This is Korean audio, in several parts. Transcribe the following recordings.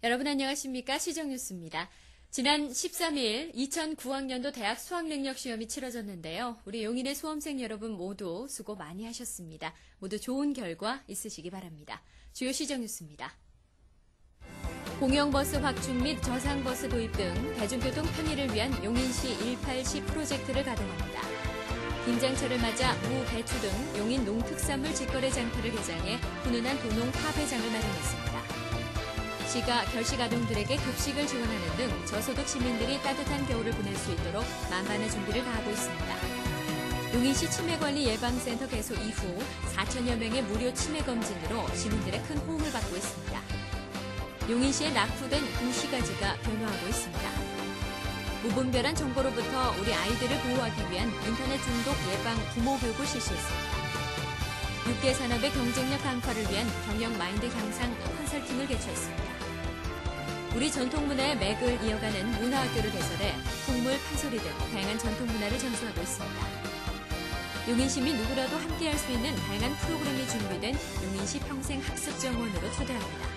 여러분 안녕하십니까? 시정뉴스입니다. 지난 13일 2009학년도 대학 수학능력시험이 치러졌는데요. 우리 용인의 수험생 여러분 모두 수고 많이 하셨습니다. 모두 좋은 결과 있으시기 바랍니다. 주요 시정뉴스입니다. 공영버스 확충 및 저상버스 도입 등 대중교통 편의를 위한 용인시 18시 프로젝트를 가동합니다. 김장철을 맞아 무, 배추 등 용인 농특산물 직거래 장터를 개장해 훈훈한 도농 파배장을 마련했습니다. 시가 결식 아동들에게 급식을 지원하는 등 저소득 시민들이 따뜻한 겨울을 보낼 수 있도록 만반의 준비를 다하고 있습니다. 용인시 치매관리 예방센터 개소 이후 4천여 명의 무료 치매 검진으로 시민들의 큰 호응을 받고 있습니다. 용인시에 낙후된 구시가지가 변화하고 있습니다. 무분별한 정보로부터 우리 아이들을 보호하기 위한 인터넷 중독 예방 부모 교육을 실시했습니다. 6개 산업의 경쟁력 강화를 위한 경영 마인드 향상 컨설팅을 개최했습니다. 우리 전통문화의 맥을 이어가는 문화학교를 개설해 풍물, 판소리 등 다양한 전통문화를 전수하고 있습니다. 용인시민 누구라도 함께할 수 있는 다양한 프로그램이 준비된 용인시 평생학습정원으로 초대합니다.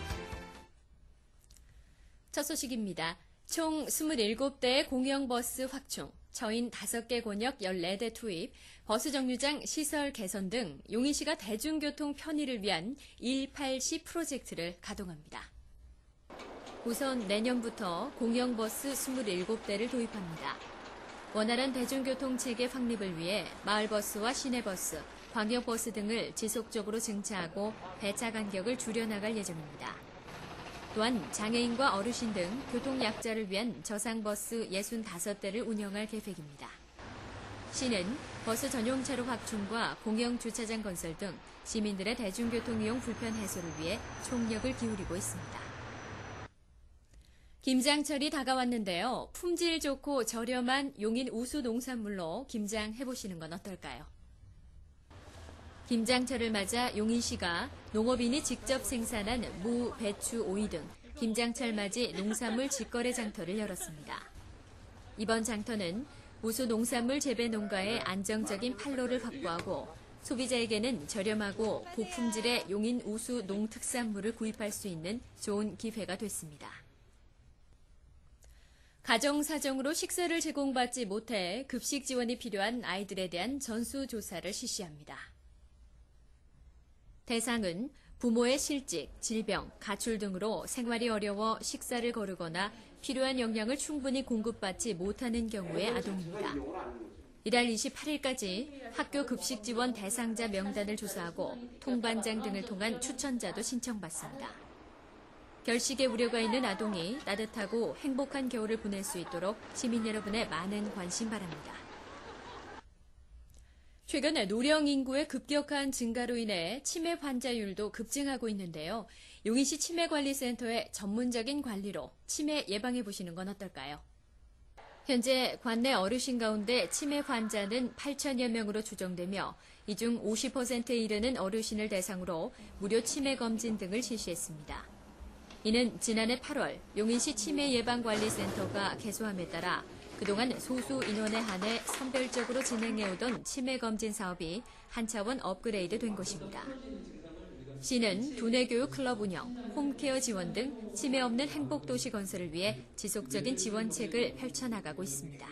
첫 소식입니다. 총 27대의 공영버스 확충, 처인 5개 권역 14대 투입, 버스 정류장 시설 개선 등 용인시가 대중교통 편의를 위한 18시 프로젝트를 가동합니다. 우선 내년부터 공영버스 27대를 도입합니다. 원활한 대중교통 체계 확립을 위해 마을버스와 시내버스, 광역버스 등을 지속적으로 증차하고 배차 간격을 줄여나갈 예정입니다. 또한 장애인과 어르신 등 교통약자를 위한 저상버스 65대를 운영할 계획입니다. 시는 버스 전용차로 확충과 공영주차장 건설 등 시민들의 대중교통 이용 불편 해소를 위해 총력을 기울이고 있습니다. 김장철이 다가왔는데요. 품질 좋고 저렴한 용인 우수 농산물로 김장해보시는 건 어떨까요? 김장철을 맞아 용인시가 농업인이 직접 생산한 무, 배추, 오이 등 김장철 맞이 농산물 직거래 장터를 열었습니다. 이번 장터는 우수 농산물 재배 농가의 안정적인 판로를 확보하고 소비자에게는 저렴하고 고품질의 용인 우수 농특산물을 구입할 수 있는 좋은 기회가 됐습니다. 가정사정으로 식사를 제공받지 못해 급식 지원이 필요한 아이들에 대한 전수조사를 실시합니다. 대상은 부모의 실직, 질병, 가출 등으로 생활이 어려워 식사를 거르거나 필요한 영양을 충분히 공급받지 못하는 경우의 아동입니다. 이달 28일까지 학교 급식 지원 대상자 명단을 조사하고 통반장 등을 통한 추천자도 신청받습니다. 결식의 우려가 있는 아동이 따뜻하고 행복한 겨울을 보낼 수 있도록 시민 여러분의 많은 관심 바랍니다. 최근 노령 인구의 급격한 증가로 인해 치매 환자율도 급증하고 있는데요. 용인시 치매관리센터의 전문적인 관리로 치매 예방해 보시는 건 어떨까요? 현재 관내 어르신 가운데 치매 환자는 8천여 명으로 추정되며 이 중 50%에 이르는 어르신을 대상으로 무료 치매 검진 등을 실시했습니다. 이는 지난해 8월 용인시 치매예방관리센터가 개소함에 따라 그동안 소수 인원에 한해 선별적으로 진행해오던 치매 검진 사업이 한 차원 업그레이드 된 것입니다. 시는 두뇌교육 클럽 운영, 홈케어 지원 등 치매 없는 행복도시 건설을 위해 지속적인 지원책을 펼쳐나가고 있습니다.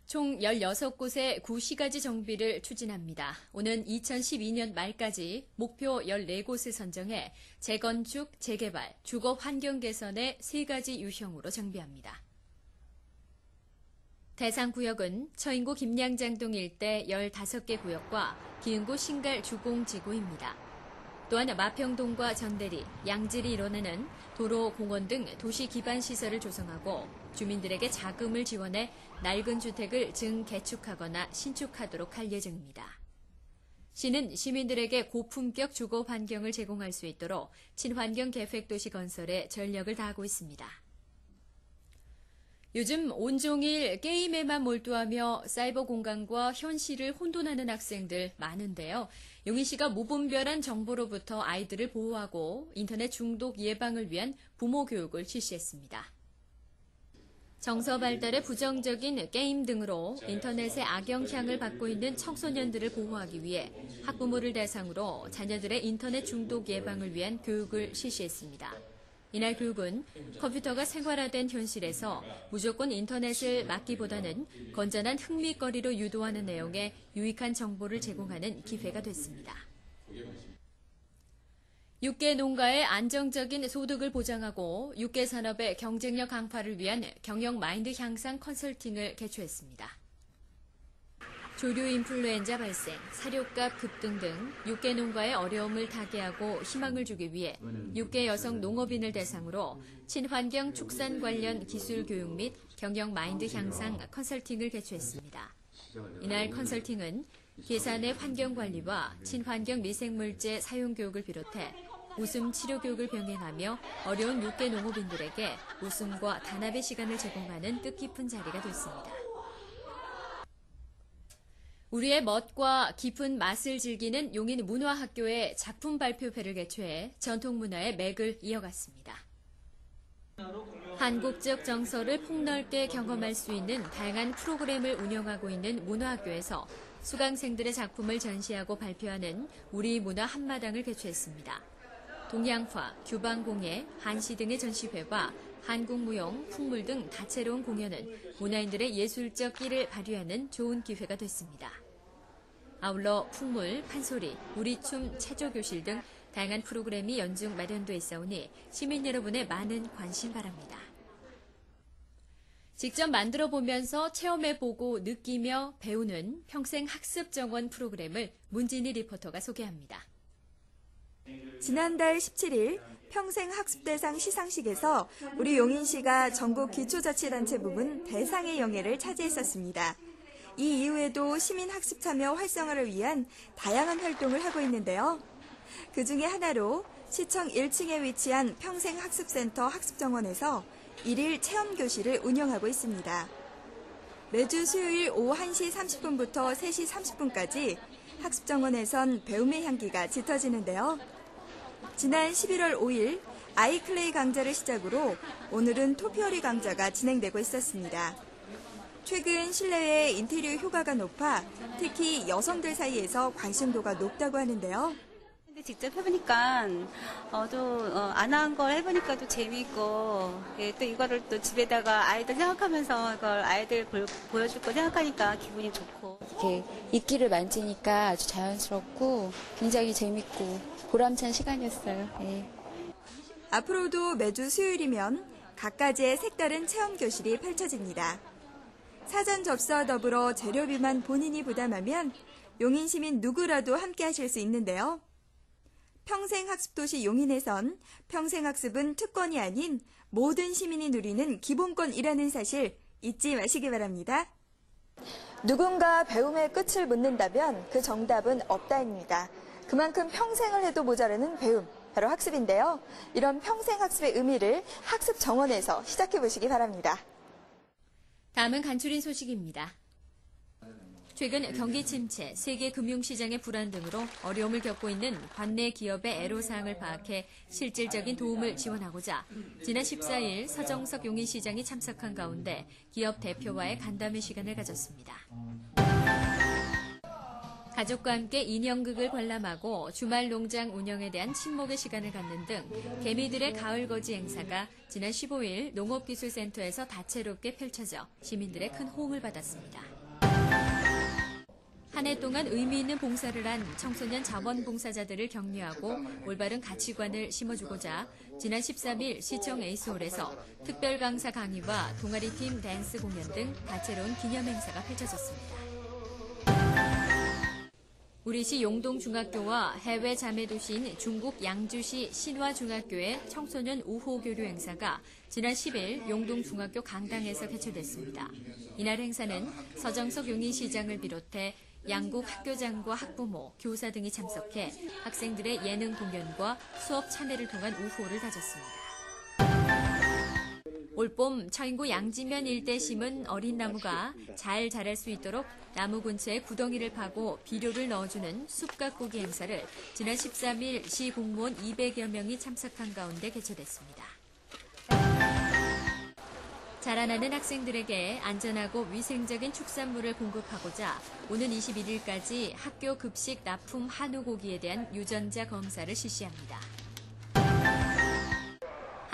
총 16곳의 구시가지 정비를 추진합니다. 오는 2012년 말까지 목표 14곳을 선정해 재건축, 재개발, 주거 환경 개선의 3가지 유형으로 정비합니다. 대상 구역은 처인구 김양장동 일대 15개 구역과 기흥구 신갈 주공지구입니다. 또한 마평동과 전대리, 양질이 이뤄내는 도로, 공원 등 도시 기반 시설을 조성하고 주민들에게 자금을 지원해 낡은 주택을 증개축하거나 신축하도록 할 예정입니다. 시는 시민들에게 고품격 주거 환경을 제공할 수 있도록 친환경 계획 도시 건설에 전력을 다하고 있습니다. 요즘 온종일 게임에만 몰두하며 사이버 공간과 현실을 혼돈하는 학생들 많은데요. 용인시가 무분별한 정보로부터 아이들을 보호하고 인터넷 중독 예방을 위한 부모 교육을 실시했습니다. 정서 발달에 부정적인 게임 등으로 인터넷의 악영향을 받고 있는 청소년들을 보호하기 위해 학부모를 대상으로 자녀들의 인터넷 중독 예방을 위한 교육을 실시했습니다. 이날 교육은 컴퓨터가 생활화된 현실에서 무조건 인터넷을 막기보다는 건전한 흥미거리로 유도하는 내용의 유익한 정보를 제공하는 기회가 됐습니다. 육계 농가의 안정적인 소득을 보장하고 육계 산업의 경쟁력 강화를 위한 경영 마인드 향상 컨설팅을 개최했습니다. 조류 인플루엔자 발생, 사료값 급등 등 육계 농가의 어려움을 타개하고 희망을 주기 위해 육계 여성 농업인을 대상으로 친환경 축산 관련 기술 교육 및 경영 마인드 향상 컨설팅을 개최했습니다. 이날 컨설팅은 계산의 환경 관리와 친환경 미생물제 사용 교육을 비롯해 웃음 치료 교육을 병행하며 어려운 육계 농업인들에게 웃음과 단합의 시간을 제공하는 뜻깊은 자리가 됐습니다. 우리의 멋과 깊은 맛을 즐기는 용인 문화학교의 작품 발표회를 개최해 전통문화의 맥을 이어갔습니다. 한국적 정서를 폭넓게 경험할 수 있는 다양한 프로그램을 운영하고 있는 문화학교에서 수강생들의 작품을 전시하고 발표하는 우리 문화 한마당을 개최했습니다. 동양화, 규방공예, 한시 등의 전시회와 한국무용, 풍물 등 다채로운 공연은 문화인들의 예술적 끼를 발휘하는 좋은 기회가 됐습니다. 아울러 풍물, 판소리, 우리춤, 체조교실 등 다양한 프로그램이 연중 마련돼 있사오니 시민 여러분의 많은 관심 바랍니다. 직접 만들어보면서 체험해보고 느끼며 배우는 평생학습 정원 프로그램을 문진희 리포터가 소개합니다. 지난달 17일 평생학습대상 시상식에서 우리 용인시가 전국 기초자치단체 부분 대상의 영예를 차지했었습니다. 이 이후에도 시민학습 참여 활성화를 위한 다양한 활동을 하고 있는데요. 그중에 하나로 시청 1층에 위치한 평생학습센터 학습정원에서 1일 체험교실을 운영하고 있습니다. 매주 수요일 오후 1시 30분부터 3시 30분까지 학습정원에선 배움의 향기가 짙어지는데요. 지난 11월 5일 아이클레이 강좌를 시작으로 오늘은 토피어리 강좌가 진행되고 있었습니다. 최근 실내외 인테리어 효과가 높아 특히 여성들 사이에서 관심도가 높다고 하는데요. 직접 해보니까 안 한 걸 해보니까 또 재미있고 또 이거를 또 집에다가 아이들 생각하면서 이걸 아이들 보여줄 거 생각하니까 기분이 좋고 이렇게 이끼를 만지니까 아주 자연스럽고 굉장히 재밌고 보람찬 시간이었어요. 네. 앞으로도 매주 수요일이면 각가지의 색다른 체험 교실이 펼쳐집니다. 사전 접수와 더불어 재료비만 본인이 부담하면 용인 시민 누구라도 함께 하실 수 있는데요. 평생학습도시 용인에선 평생학습은 특권이 아닌 모든 시민이 누리는 기본권이라는 사실 잊지 마시기 바랍니다. 누군가 배움의 끝을 묻는다면 그 정답은 없다입니다. 그만큼 평생을 해도 모자라는 배움, 바로 학습인데요. 이런 평생학습의 의미를 학습 정원에서 시작해 보시기 바랍니다. 다음은 간추린 소식입니다. 최근 경기 침체, 세계 금융시장의 불안 등으로 어려움을 겪고 있는 관내 기업의 애로사항을 파악해 실질적인 도움을 지원하고자 지난 14일 서정석 용인시장이 참석한 가운데 기업 대표와의 간담회 시간을 가졌습니다. 가족과 함께 인형극을 관람하고 주말 농장 운영에 대한 친목의 시간을 갖는 등 개미들의 가을거지 행사가 지난 15일 농업기술센터에서 다채롭게 펼쳐져 시민들의 큰 호응을 받았습니다. 한 해 동안 의미 있는 봉사를 한 청소년 자원봉사자들을 격려하고 올바른 가치관을 심어주고자 지난 13일 시청 에이스홀에서 특별 강사 강의와 동아리팀 댄스 공연 등 다채로운 기념 행사가 펼쳐졌습니다. 우리시 용동중학교와 해외 자매도시인 중국 양주시 신화중학교의 청소년 우호 교류 행사가 지난 10일 용동중학교 강당에서 개최됐습니다. 이날 행사는 서정석 용인시장을 비롯해 양국 학교장과 학부모, 교사 등이 참석해 학생들의 예능 공연과 수업 참여를 통한 우호를 다졌습니다. 올봄 처인구 양지면 일대 심은 어린 나무가 잘 자랄 수 있도록 나무 근처에 구덩이를 파고 비료를 넣어주는 숲 가꾸기 행사를 지난 13일 시 공무원 200여 명이 참석한 가운데 개최됐습니다. 자라나는 학생들에게 안전하고 위생적인 축산물을 공급하고자 오는 21일까지 학교 급식 납품 한우 고기에 대한 유전자 검사를 실시합니다.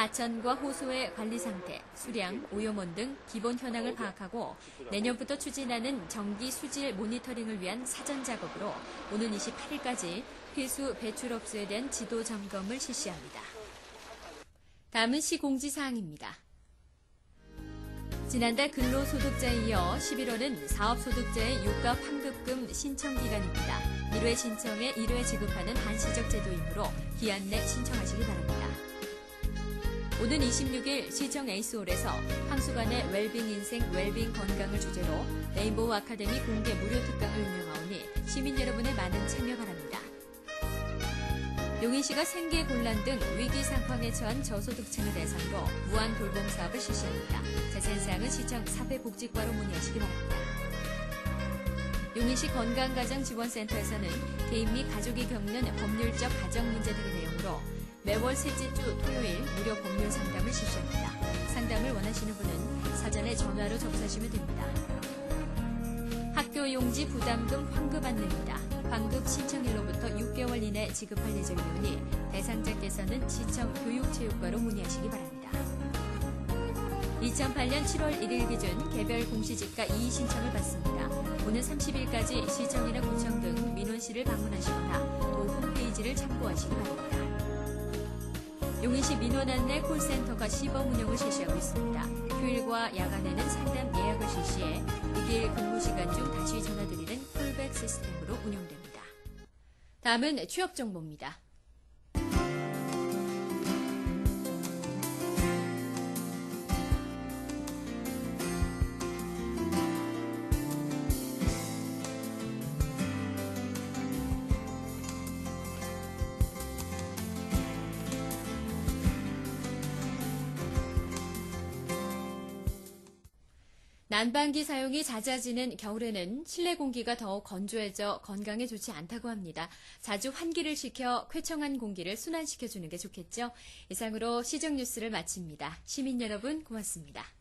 하천과 호수의 관리 상태, 수량, 오염원 등 기본 현황을 파악하고 내년부터 추진하는 정기 수질 모니터링을 위한 사전 작업으로 오는 28일까지 필수 배출업소에 대한 지도 점검을 실시합니다. 다음은 시 공지사항입니다. 지난달 근로소득자에 이어 11월은 사업소득자의 유가 환급금 신청 기간입니다. 1회 신청에 1회 지급하는 한시적 제도이므로 기한 내 신청하시기 바랍니다. 오는 26일 시청 에이스홀에서 황수관의 웰빙 인생 웰빙 건강을 주제로 레인보우 아카데미 공개 무료 특강을 운영하오니 시민 여러분의 많은 참여 바랍니다. 용인시가 생계 곤란 등 위기 상황에 처한 저소득층을 대상으로 무한 돌봄 사업을 실시합니다. 자세한 사항은 시청 사회복지과로 문의하시기 바랍니다. 용인시 건강가정지원센터에서는 개인 및 가족이 겪는 법률적 가정 문제 등의 내용으로 매월 셋째 주 토요일 무료 법률 상담을 실시합니다. 상담을 원하시는 분은 사전에 전화로 접수하시면 됩니다. 학교 용지 부담금 환급 안내입니다. 환급 신청일로부터 6개월 이내 지급할 예정이오니 대상자께서는 시청 교육체육과로 문의하시기 바랍니다. 2008년 7월 1일 기준 개별 공시지가 이의 신청을 받습니다. 오는 30일까지 시청이나 구청 등 민원실을 방문하시거나 또 홈페이지를 참고하시기 바랍니다. 용인시 민원 안내 콜센터가 시범 운영을 실시하고 있습니다. 휴일과 야간에는 상담 예약을 실시해 6일 근무 시간 중 다시 전화드리는 콜백 시스템으로 운영됩니다. 다음은 취업 정보입니다. 난방기 사용이 잦아지는 겨울에는 실내 공기가 더욱 건조해져 건강에 좋지 않다고 합니다. 자주 환기를 시켜 쾌청한 공기를 순환시켜주는 게 좋겠죠. 이상으로 시정 뉴스를 마칩니다. 시민 여러분 고맙습니다.